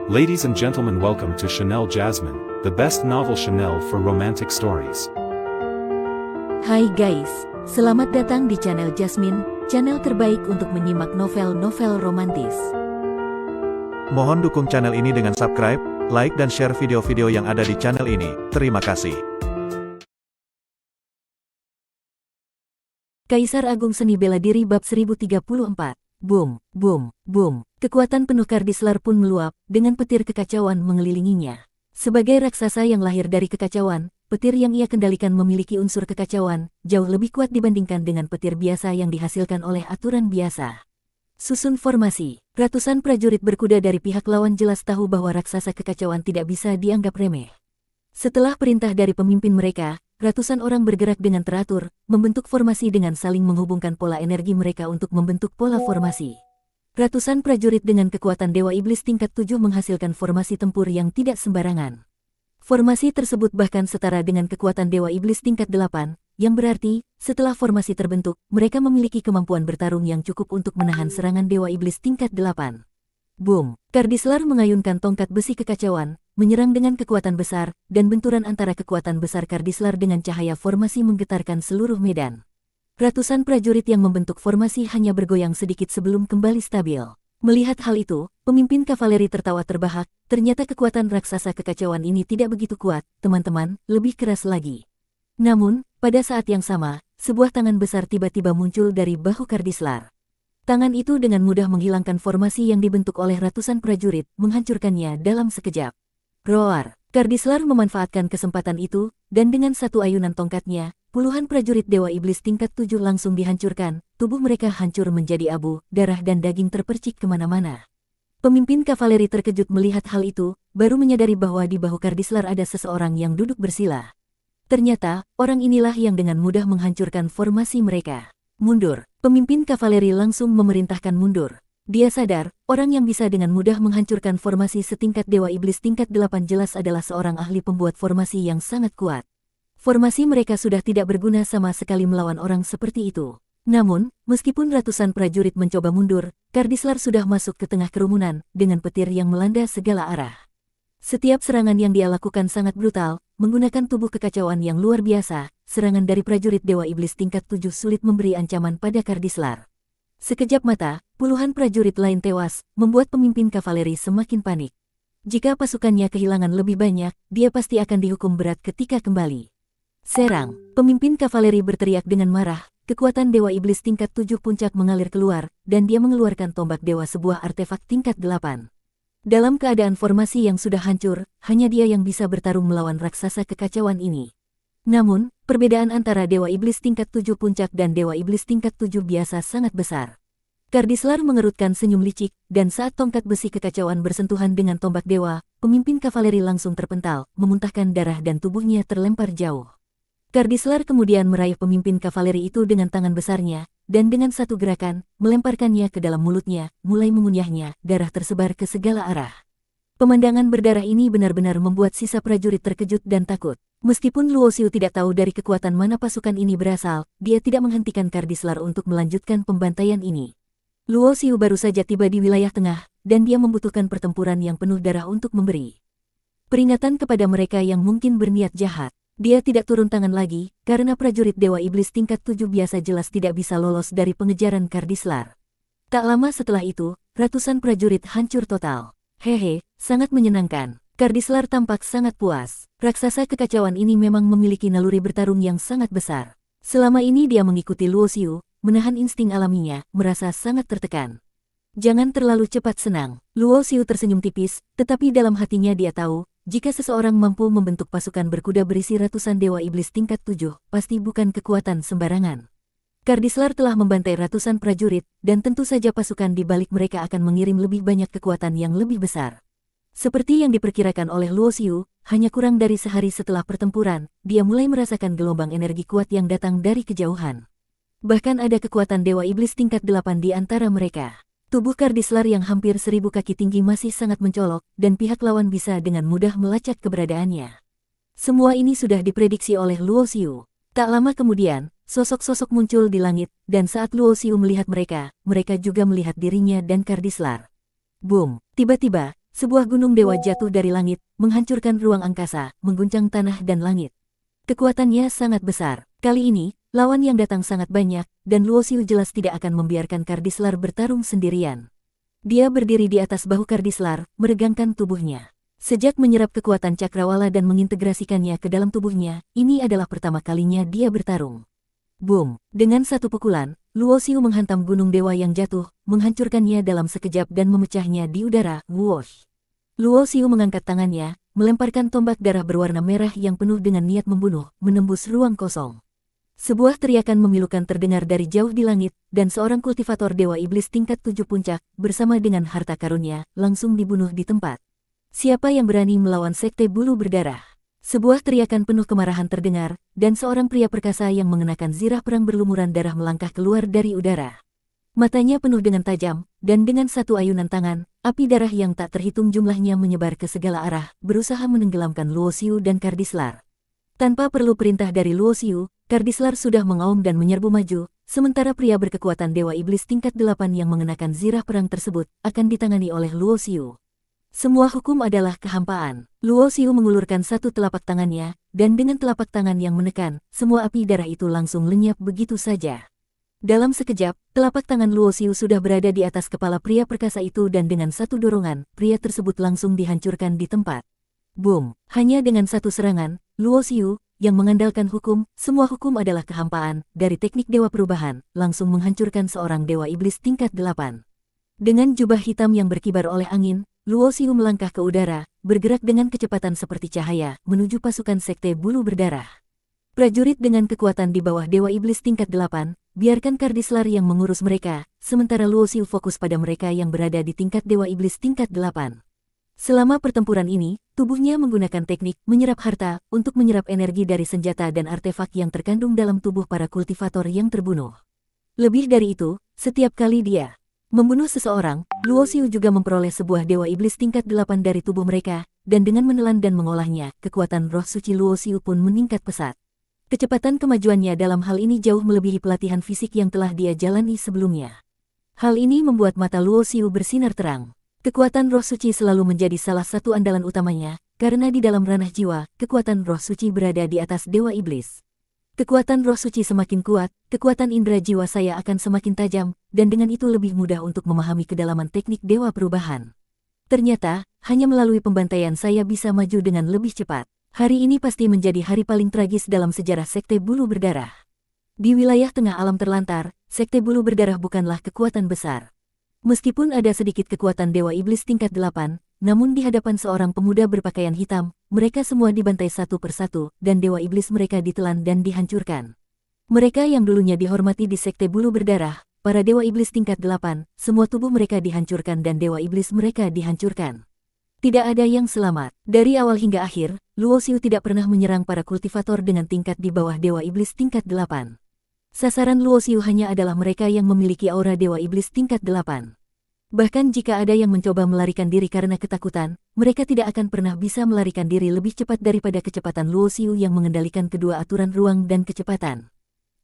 Ladies and gentlemen, welcome to Chanel Jasmine, the best novel Chanel for romantic stories. Hai guys, selamat datang di channel Jasmine, channel terbaik untuk menyimak novel-novel romantis. Mohon dukung channel ini dengan subscribe, like dan share video-video yang ada di channel ini. Terima kasih. Kaisar Agung Seni Bela Diri Bab 1034. Boom, boom, boom. Kekuatan penuh Kardislar pun meluap, dengan petir kekacauan mengelilinginya. Sebagai raksasa yang lahir dari kekacauan, petir yang ia kendalikan memiliki unsur kekacauan, jauh lebih kuat dibandingkan dengan petir biasa yang dihasilkan oleh aturan biasa. Susun formasi. Ratusan prajurit berkuda dari pihak lawan jelas tahu bahwa raksasa kekacauan tidak bisa dianggap remeh. Setelah perintah dari pemimpin mereka, ratusan orang bergerak dengan teratur, membentuk formasi dengan saling menghubungkan pola energi mereka untuk membentuk pola formasi. Ratusan prajurit dengan kekuatan Dewa Iblis tingkat 7 menghasilkan formasi tempur yang tidak sembarangan. Formasi tersebut bahkan setara dengan kekuatan Dewa Iblis tingkat 8, yang berarti, setelah formasi terbentuk, mereka memiliki kemampuan bertarung yang cukup untuk menahan serangan Dewa Iblis tingkat 8. Boom! Kardislar mengayunkan tongkat besi kekacauan, menyerang dengan kekuatan besar, dan benturan antara kekuatan besar Kardislar dengan cahaya formasi menggetarkan seluruh medan. Ratusan prajurit yang membentuk formasi hanya bergoyang sedikit sebelum kembali stabil. Melihat hal itu, pemimpin kavaleri tertawa terbahak, ternyata kekuatan raksasa kekacauan ini tidak begitu kuat, teman-teman, lebih keras lagi. Namun, pada saat yang sama, sebuah tangan besar tiba-tiba muncul dari bahu Kardislar. Tangan itu dengan mudah menghilangkan formasi yang dibentuk oleh ratusan prajurit, menghancurkannya dalam sekejap. Roar! Kardislar memanfaatkan kesempatan itu, dan dengan satu ayunan tongkatnya, puluhan prajurit Dewa Iblis tingkat 7 langsung dihancurkan, tubuh mereka hancur menjadi abu, darah dan daging terpercik kemana-mana. Pemimpin kavaleri terkejut melihat hal itu, baru menyadari bahwa di bahu Kardislar ada seseorang yang duduk bersila. Ternyata, orang inilah yang dengan mudah menghancurkan formasi mereka. Mundur! Pemimpin kavaleri langsung memerintahkan mundur. Dia sadar, orang yang bisa dengan mudah menghancurkan formasi setingkat Dewa Iblis tingkat 8 jelas adalah seorang ahli pembuat formasi yang sangat kuat. Formasi mereka sudah tidak berguna sama sekali melawan orang seperti itu. Namun, meskipun ratusan prajurit mencoba mundur, Kardislar sudah masuk ke tengah kerumunan, dengan petir yang melanda segala arah. Setiap serangan yang dia lakukan sangat brutal, menggunakan tubuh kekacauan yang luar biasa, serangan dari prajurit Dewa Iblis tingkat 7 sulit memberi ancaman pada Kardislar. Sekejap mata, puluhan prajurit lain tewas, membuat pemimpin kavaleri semakin panik. Jika pasukannya kehilangan lebih banyak, dia pasti akan dihukum berat ketika kembali. Serang! Pemimpin kavaleri berteriak dengan marah, kekuatan Dewa Iblis tingkat 7 puncak mengalir keluar, dan dia mengeluarkan tombak dewa sebuah artefak tingkat 8. Dalam keadaan formasi yang sudah hancur, hanya dia yang bisa bertarung melawan raksasa kekacauan ini. Namun, perbedaan antara Dewa Iblis tingkat 7 puncak dan Dewa Iblis tingkat 7 biasa sangat besar. Kardislar mengerutkan senyum licik, dan saat tongkat besi kekacauan bersentuhan dengan tombak dewa, pemimpin kavaleri langsung terpental, memuntahkan darah dan tubuhnya terlempar jauh. Kardislar kemudian meraih pemimpin kavaleri itu dengan tangan besarnya, dan dengan satu gerakan, melemparkannya ke dalam mulutnya, mulai mengunyahnya, darah tersebar ke segala arah. Pemandangan berdarah ini benar-benar membuat sisa prajurit terkejut dan takut. Meskipun Luo Xiu tidak tahu dari kekuatan mana pasukan ini berasal, dia tidak menghentikan Kardislar untuk melanjutkan pembantaian ini. Luo Xiu baru saja tiba di wilayah tengah, dan dia membutuhkan pertempuran yang penuh darah untuk memberi peringatan kepada mereka yang mungkin berniat jahat. Dia tidak turun tangan lagi, karena prajurit Dewa Iblis tingkat 7 biasa jelas tidak bisa lolos dari pengejaran Kardislar. Tak lama setelah itu, ratusan prajurit hancur total. Hehe, sangat menyenangkan. Kardislar tampak sangat puas. Raksasa kekacauan ini memang memiliki naluri bertarung yang sangat besar. Selama ini dia mengikuti Luo Xiu, menahan insting alaminya, merasa sangat tertekan. Jangan terlalu cepat senang. Luo Xiu tersenyum tipis, tetapi dalam hatinya dia tahu, jika seseorang mampu membentuk pasukan berkuda berisi ratusan Dewa Iblis tingkat 7, pasti bukan kekuatan sembarangan. Kardislar telah membantai ratusan prajurit, dan tentu saja pasukan di balik mereka akan mengirim lebih banyak kekuatan yang lebih besar. Seperti yang diperkirakan oleh Luo Xiu, hanya kurang dari sehari setelah pertempuran, dia mulai merasakan gelombang energi kuat yang datang dari kejauhan. Bahkan ada kekuatan Dewa Iblis tingkat 8 di antara mereka. Tubuh Kardislar yang hampir 1000 kaki tinggi masih sangat mencolok, dan pihak lawan bisa dengan mudah melacak keberadaannya. Semua ini sudah diprediksi oleh Luo Xiu. Tak lama kemudian, sosok-sosok muncul di langit, dan saat Luo Xiu melihat mereka, mereka juga melihat dirinya dan Kardislar. Boom! Tiba-tiba, Sebuah gunung dewa jatuh dari langit, menghancurkan ruang angkasa, mengguncang tanah dan langit. Kekuatannya sangat besar. Kali ini, lawan yang datang sangat banyak, dan Luoxiu jelas tidak akan membiarkan Kardislar bertarung sendirian. Dia berdiri di atas bahu Kardislar, meregangkan tubuhnya. Sejak menyerap kekuatan cakrawala dan mengintegrasikannya ke dalam tubuhnya, ini adalah pertama kalinya dia bertarung. Boom! Dengan satu pukulan, Luoxiu menghantam gunung dewa yang jatuh, menghancurkannya dalam sekejap dan memecahnya di udara. Whoosh! Luoxiu mengangkat tangannya, melemparkan tombak darah berwarna merah yang penuh dengan niat membunuh, menembus ruang kosong. Sebuah teriakan memilukan terdengar dari jauh di langit, dan seorang kultivator dewa iblis tingkat 7 puncak, bersama dengan harta karunnya, langsung dibunuh di tempat. Siapa yang berani melawan sekte bulu berdarah? Sebuah teriakan penuh kemarahan terdengar, dan seorang pria perkasa yang mengenakan zirah perang berlumuran darah melangkah keluar dari udara. Matanya penuh dengan tajam, dan dengan satu ayunan tangan, api darah yang tak terhitung jumlahnya menyebar ke segala arah, berusaha menenggelamkan Luoxiu dan Kardislar. Tanpa perlu perintah dari Luoxiu, Kardislar sudah mengaum dan menyerbu maju, sementara pria berkekuatan dewa iblis tingkat 8 yang mengenakan zirah perang tersebut akan ditangani oleh Luoxiu. Semua hukum adalah kehampaan. Luoxiu mengulurkan satu telapak tangannya, dan dengan telapak tangan yang menekan, semua api darah itu langsung lenyap begitu saja. Dalam sekejap, telapak tangan Luoxiu sudah berada di atas kepala pria perkasa itu dan dengan satu dorongan, pria tersebut langsung dihancurkan di tempat. Boom! Hanya dengan satu serangan, Luoxiu, yang mengandalkan hukum, semua hukum adalah kehampaan, dari teknik dewa perubahan, langsung menghancurkan seorang dewa iblis tingkat 8. Dengan jubah hitam yang berkibar oleh angin, Luoxiu melangkah ke udara, bergerak dengan kecepatan seperti cahaya, menuju pasukan sekte bulu berdarah. Prajurit dengan kekuatan di bawah dewa iblis tingkat 8, biarkan Kardislar yang mengurus mereka, sementara Luoxiu fokus pada mereka yang berada di tingkat dewa iblis tingkat 8. Selama pertempuran ini, tubuhnya menggunakan teknik menyerap harta untuk menyerap energi dari senjata dan artefak yang terkandung dalam tubuh para kultivator yang terbunuh. Lebih dari itu, setiap kali dia membunuh seseorang, Luoxiu juga memperoleh sebuah dewa iblis tingkat 8 dari tubuh mereka, dan dengan menelan dan mengolahnya, kekuatan roh suci Luoxiu pun meningkat pesat. Kecepatan kemajuannya dalam hal ini jauh melebihi pelatihan fisik yang telah dia jalani sebelumnya. Hal ini membuat mata Luoxiu bersinar terang. Kekuatan roh suci selalu menjadi salah satu andalan utamanya, karena di dalam ranah jiwa, kekuatan roh suci berada di atas dewa iblis. Kekuatan roh suci semakin kuat, kekuatan indera jiwa saya akan semakin tajam, dan dengan itu lebih mudah untuk memahami kedalaman teknik dewa perubahan. Ternyata, hanya melalui pembantaian saya bisa maju dengan lebih cepat. Hari ini pasti menjadi hari paling tragis dalam sejarah sekte bulu berdarah. Di wilayah tengah alam terlantar, sekte bulu berdarah bukanlah kekuatan besar. Meskipun ada sedikit kekuatan dewa iblis tingkat 8, namun di hadapan seorang pemuda berpakaian hitam, mereka semua dibantai satu persatu, dan dewa iblis mereka ditelan dan dihancurkan. Mereka yang dulunya dihormati di sekte bulu berdarah, para dewa iblis tingkat 8, semua tubuh mereka dihancurkan dan dewa iblis mereka dihancurkan. Tidak ada yang selamat. Dari awal hingga akhir, Luoxiu tidak pernah menyerang para kultivator dengan tingkat di bawah dewa iblis tingkat 8. Sasaran Luoxiu hanya adalah mereka yang memiliki aura dewa iblis tingkat 8. Bahkan jika ada yang mencoba melarikan diri karena ketakutan, mereka tidak akan pernah bisa melarikan diri lebih cepat daripada kecepatan Luoxiu yang mengendalikan kedua aturan ruang dan kecepatan.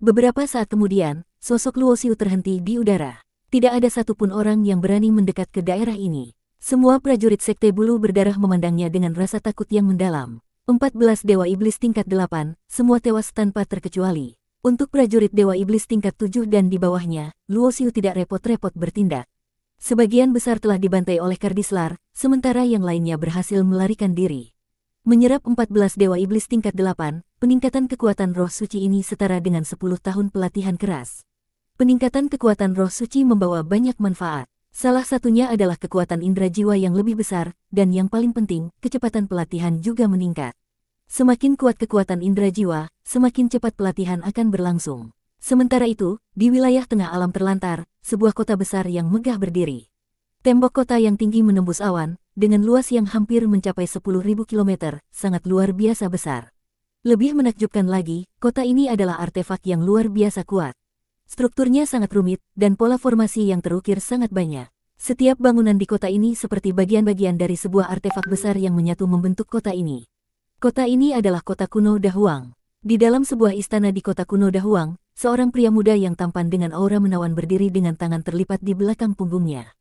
Beberapa saat kemudian, sosok Luoxiu terhenti di udara. Tidak ada satupun orang yang berani mendekat ke daerah ini. Semua prajurit sekte bulu berdarah memandangnya dengan rasa takut yang mendalam. 14 dewa iblis tingkat 8, semua tewas tanpa terkecuali. Untuk prajurit dewa iblis tingkat 7 dan di bawahnya, Luoxiu tidak repot-repot bertindak. Sebagian besar telah dibantai oleh Kardislar, sementara yang lainnya berhasil melarikan diri. Menyerap 14 dewa iblis tingkat 8, peningkatan kekuatan roh suci ini setara dengan 10 tahun pelatihan keras. Peningkatan kekuatan roh suci membawa banyak manfaat. Salah satunya adalah kekuatan indera jiwa yang lebih besar, dan yang paling penting, kecepatan pelatihan juga meningkat. Semakin kuat kekuatan indera jiwa, semakin cepat pelatihan akan berlangsung. Sementara itu, di wilayah tengah alam terlantar, sebuah kota besar yang megah berdiri. Tembok kota yang tinggi menembus awan, dengan luas yang hampir mencapai 10.000 km, sangat luar biasa besar. Lebih menakjubkan lagi, kota ini adalah artefak yang luar biasa kuat. Strukturnya sangat rumit, dan pola formasi yang terukir sangat banyak. Setiap bangunan di kota ini seperti bagian-bagian dari sebuah artefak besar yang menyatu membentuk kota ini. Kota ini adalah kota kuno Dahuang. Di dalam sebuah istana di kota kuno Dahuang, seorang pria muda yang tampan dengan aura menawan berdiri dengan tangan terlipat di belakang punggungnya.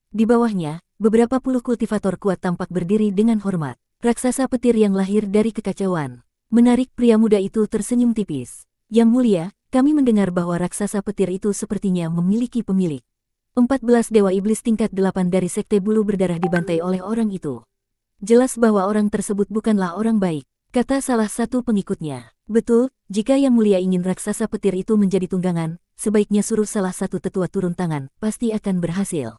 Di bawahnya, beberapa puluh kultivator kuat tampak berdiri dengan hormat. Raksasa petir yang lahir dari kekacauan. Menarik, pria muda itu tersenyum tipis. Yang mulia, kami mendengar bahwa raksasa petir itu sepertinya memiliki pemilik. 14 dewa iblis tingkat 8 dari Sekte Bulu Berdarah dibantai oleh orang itu. Jelas bahwa orang tersebut bukanlah orang baik, kata salah satu pengikutnya. Betul, jika Yang Mulia ingin raksasa petir itu menjadi tunggangan, sebaiknya suruh salah satu tetua turun tangan, pasti akan berhasil.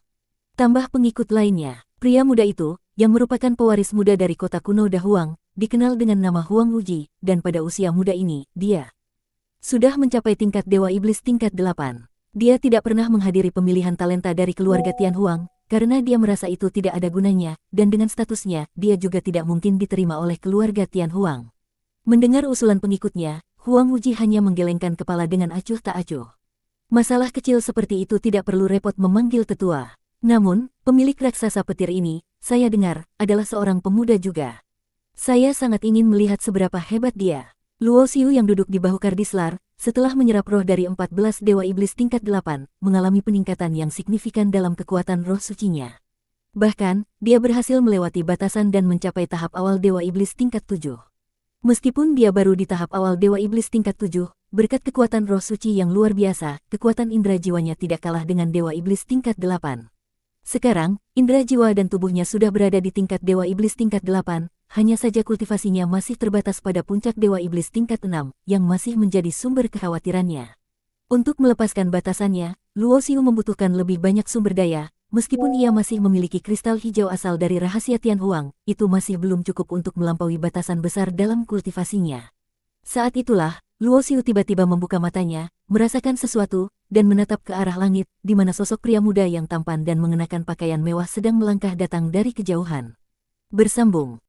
Tambah pengikut lainnya, pria muda itu, yang merupakan pewaris muda dari kota kuno Dahuang, dikenal dengan nama Huang Wuji, dan pada usia muda ini, dia sudah mencapai tingkat dewa iblis tingkat 8. Dia tidak pernah menghadiri pemilihan talenta dari keluarga Tian Huang, karena dia merasa itu tidak ada gunanya, dan dengan statusnya, dia juga tidak mungkin diterima oleh keluarga Tian Huang. Mendengar usulan pengikutnya, Huang Wuji hanya menggelengkan kepala dengan acuh tak acuh. Masalah kecil seperti itu tidak perlu repot memanggil tetua. Namun, pemilik raksasa petir ini, saya dengar, adalah seorang pemuda juga. Saya sangat ingin melihat seberapa hebat dia. Luo Xiu yang duduk di bahu Kardislar, setelah menyerap roh dari 14 dewa iblis tingkat 8, mengalami peningkatan yang signifikan dalam kekuatan roh sucinya. Bahkan, dia berhasil melewati batasan dan mencapai tahap awal dewa iblis tingkat 7. Meskipun dia baru di tahap awal dewa iblis tingkat 7, berkat kekuatan roh suci yang luar biasa, kekuatan indera jiwanya tidak kalah dengan dewa iblis tingkat 8. Sekarang, indera jiwa dan tubuhnya sudah berada di tingkat dewa iblis tingkat 8, hanya saja kultivasinya masih terbatas pada puncak dewa iblis tingkat 6, yang masih menjadi sumber kekhawatirannya. Untuk melepaskan batasannya, Luo Xiu membutuhkan lebih banyak sumber daya, meskipun ia masih memiliki kristal hijau asal dari rahasia Tian Huang, itu masih belum cukup untuk melampaui batasan besar dalam kultivasinya. Saat itulah, Luo Xiu tiba-tiba membuka matanya, merasakan sesuatu, dan menatap ke arah langit, di mana sosok pria muda yang tampan dan mengenakan pakaian mewah sedang melangkah datang dari kejauhan. Bersambung.